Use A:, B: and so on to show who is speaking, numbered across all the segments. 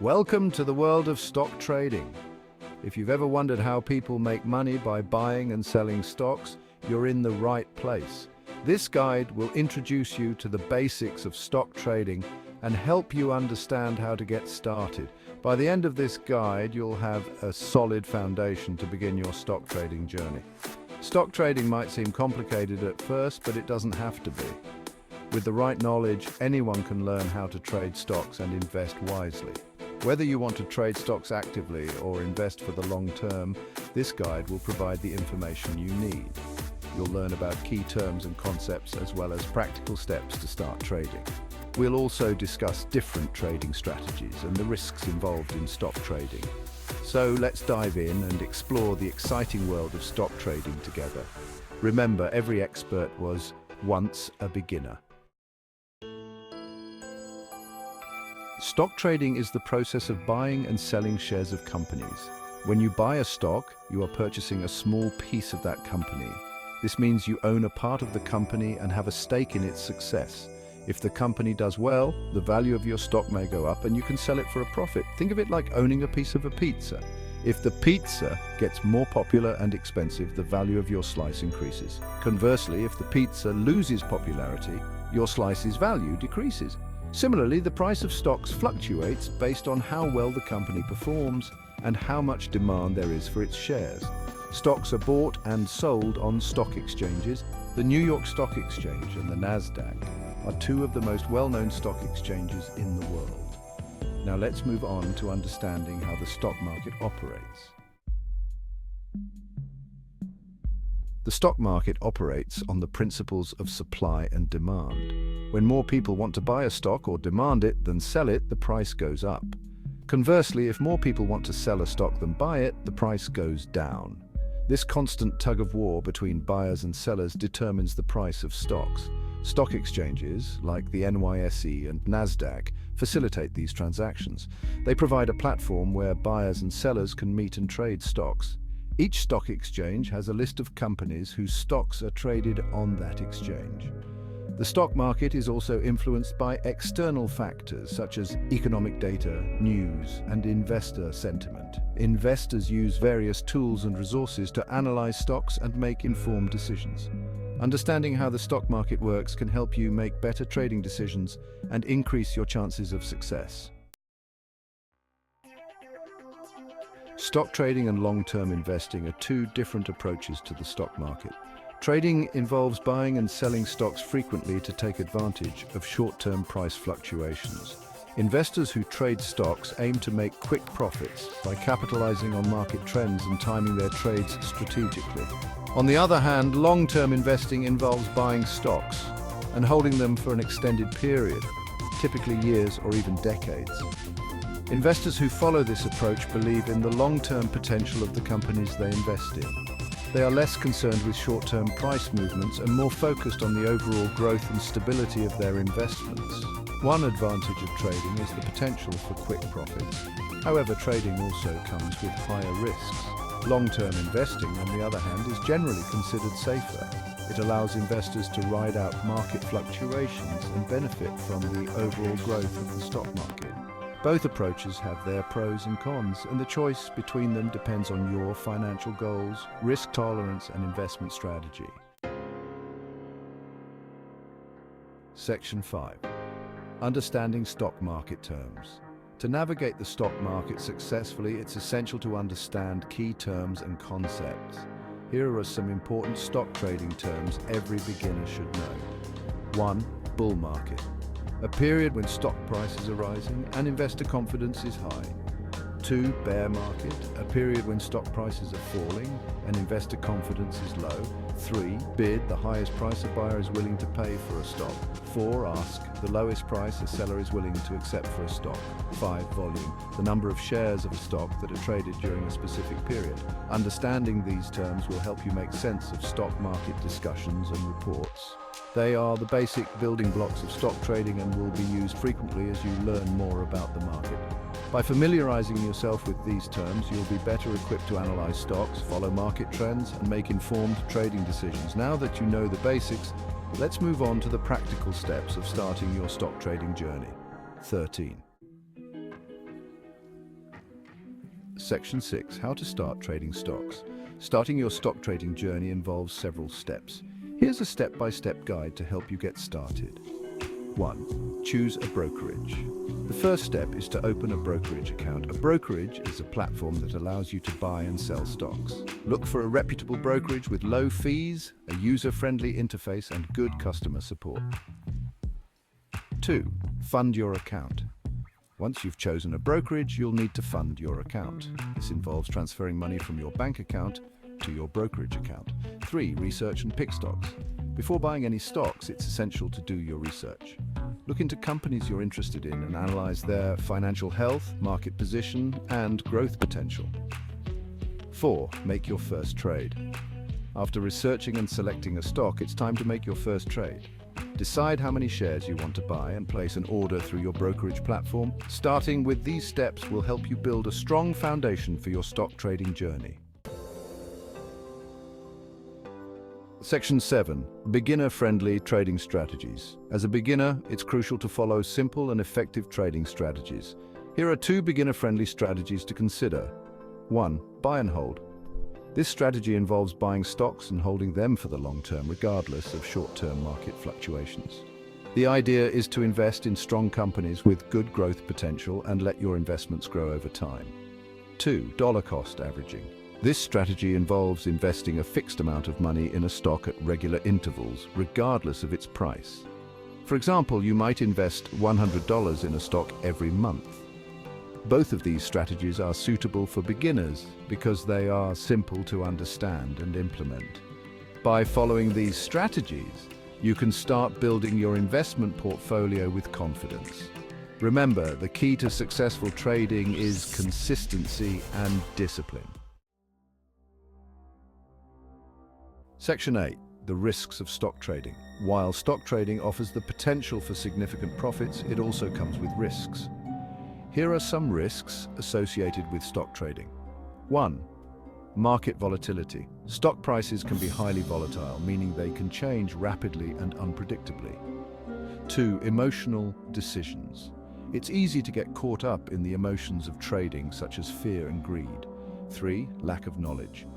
A: Welcome to the world of stock trading. If you've ever wondered how people make money by buying and selling stocks, you're in the right place. This guide will introduce you to the basics of stock trading and help you understand how to get started. By the end of this guide, you'll have a solid foundation to begin your stock trading journey. Stock trading might seem complicated at first, but it doesn't have to be. With the right knowledge, anyone can learn how to trade stocks and invest wisely. Whether you want to trade stocks actively or invest for the long term, this guide will provide the information you need. You'll learn about key terms and concepts as well as practical steps to start trading. We'll also discuss different trading strategies and the risks involved in stock trading. So let's dive in and explore the exciting world of stock trading together. Remember, every expert was once a beginner. Stock trading is the process of buying and selling shares of companies. When you buy a stock, you are purchasing a small piece of that company. This means you own a part of the company and have a stake in its success. If the company does well, the value of your stock may go up and you can sell it for a profit. Think of it like owning a piece of a pizza. If the pizza gets more popular and expensive, the value of your slice increases. Conversely, if the pizza loses popularity, your slice's value decreases. Similarly, the price of stocks fluctuates based on how well the company performs and how much demand there is for its shares. Stocks are bought and sold on stock exchanges. The New York Stock Exchange and the Nasdaq are two of the most well-known stock exchanges in the world. Now let's move on to understanding how the stock market operates. The stock market operates on the principles of supply and demand. When more people want to buy a stock or demand it than sell it, the price goes up. Conversely, if more people want to sell a stock than buy it, the price goes down. This constant tug-of-war between buyers and sellers determines the price of stocks. Stock exchanges, like the NYSE and Nasdaq, facilitate these transactions. They provide a platform where buyers and sellers can meet and trade stocks. Each stock exchange has a list of companies whose stocks are traded on that exchange. The stock market is also influenced by external factors such as economic data, news, and investor sentiment. Investors use various tools and resources to analyze stocks and make informed decisions. Understanding how the stock market works can help you make better trading decisions and increase your chances of success. Stock trading and long-term investing are two different approaches to the stock market. Trading involves buying and selling stocks frequently to take advantage of short-term price fluctuations. Investors who trade stocks aim to make quick profits by capitalizing on market trends and timing their trades strategically. On the other hand, long-term investing involves buying stocks and holding them for an extended period, typically years or even decades. Investors who follow this approach believe in the long-term potential of the companies they invest in. They are less concerned with short-term price movements and more focused on the overall growth and stability of their investments. One advantage of trading is the potential for quick profits. However, trading also comes with higher risks. Long-term investing, on the other hand, is generally considered safer. It allows investors to ride out market fluctuations and benefit from the overall growth of the stock market. Both approaches have their pros and cons, and the choice between them depends on your financial goals, risk tolerance, and investment strategy. Section 5. Understanding stock market terms. To navigate the stock market successfully, it's essential to understand key terms and concepts. Here are some important stock trading terms every beginner should know. 1. Bull market. A period when stock prices are rising and investor confidence is high. 2. Bear market. A period when stock prices are falling and investor confidence is low. 3. Bid. The highest price a buyer is willing to pay for a stock. 4. Ask. The lowest price a seller is willing to accept for a stock. 5. Volume. The number of shares of a stock that are traded during a specific period. Understanding these terms will help you make sense of stock market discussions and reports. They are the basic building blocks of stock trading and will be used frequently as you learn more about the market. By familiarizing yourself with these terms, you'll be better equipped to analyze stocks, follow market trends, and make informed trading decisions. Now that you know the basics, let's move on to the practical steps of starting your stock trading journey. 13. Section 6. How to start trading stocks. Starting your stock trading journey involves several steps. Here's a step-by-step guide to help you get started. 1. Choose a brokerage. The first step is to open a brokerage account. A brokerage is a platform that allows you to buy and sell stocks. Look for a reputable brokerage with low fees, a user-friendly interface, and good customer support. 2. Fund your account. Once you've chosen a brokerage, you'll need to fund your account. This involves transferring money from your bank account to your brokerage account. 3. Research and pick stocks. Before buying any stocks, it's essential to do your research. Look into companies you're interested in and analyze their financial health, market position, and growth potential. 4. Make your first trade. After researching and selecting a stock, it's time to make your first trade. Decide how many shares you want to buy and place an order through your brokerage platform. Starting with these steps will help you build a strong foundation for your stock trading journey. Section 7. Beginner-friendly trading strategies. As a beginner, it's crucial to follow simple and effective trading strategies. Here are 2 beginner-friendly strategies to consider. 1. Buy and hold. This strategy involves buying stocks and holding them for the long term, regardless of short-term market fluctuations. The idea is to invest in strong companies with good growth potential and let your investments grow over time. 2. Dollar cost averaging. This strategy involves investing a fixed amount of money in a stock at regular intervals, regardless of its price. For example, you might invest $100 in a stock every month. Both of these strategies are suitable for beginners because they are simple to understand and implement. By following these strategies, you can start building your investment portfolio with confidence. Remember, the key to successful trading is consistency and discipline. Section 8. The risks of stock trading. While stock trading offers the potential for significant profits, it also comes with risks. Here are some risks associated with stock trading. 1. Market volatility. Stock prices can be highly volatile, meaning they can change rapidly and unpredictably. 2. Emotional decisions. It's easy to get caught up in the emotions of trading, such as fear and greed. 3. Lack of knowledge.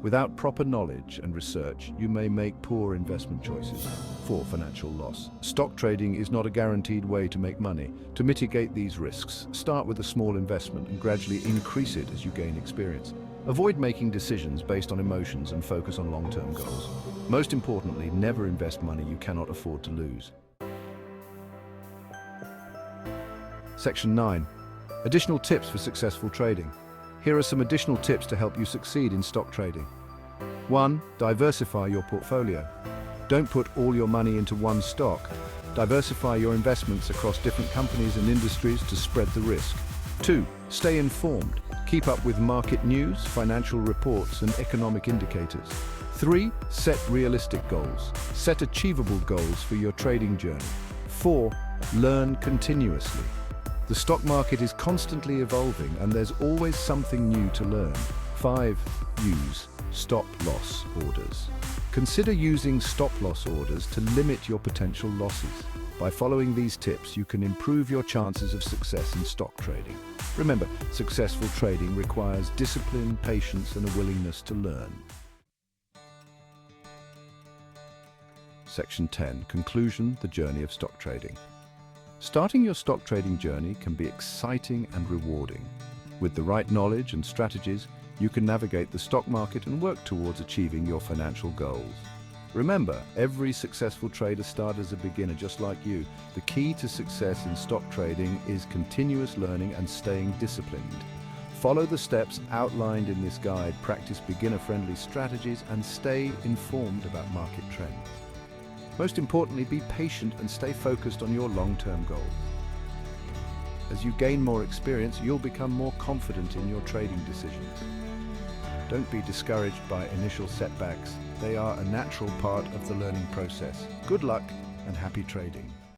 A: Without proper knowledge and research, you may make poor investment choices. 4. Financial loss. Stock trading is not a guaranteed way to make money. To mitigate these risks, start with a small investment and gradually increase it as you gain experience. Avoid making decisions based on emotions and focus on long-term goals. Most importantly, never invest money you cannot afford to lose. Section 9. Additional tips for successful trading. Here are some additional tips to help you succeed in stock trading. 1. Diversify your portfolio. Don't put all your money into one stock. Diversify your investments across different companies and industries to spread the risk. 2. Stay informed. Keep up with market news, financial reports, and economic indicators. 3. Set realistic goals. Set achievable goals for your trading journey. 4. Learn continuously. The stock market is constantly evolving and there's always something new to learn. 5. Use stop-loss orders. Consider using stop-loss orders to limit your potential losses. By following these tips, you can improve your chances of success in stock trading. Remember, successful trading requires discipline, patience, and a willingness to learn. Section 10. Conclusion: the journey of stock trading. Starting your stock trading journey can be exciting and rewarding. With the right knowledge and strategies, you can navigate the stock market and work towards achieving your financial goals. Remember, every successful trader started as a beginner just like you. The key to success in stock trading is continuous learning and staying disciplined. Follow the steps outlined in this guide, practice beginner-friendly strategies, and stay informed about market trends. Most importantly, be patient and stay focused on your long-term goals. As you gain more experience, you'll become more confident in your trading decisions. Don't be discouraged by initial setbacks. They are a natural part of the learning process. Good luck and happy trading.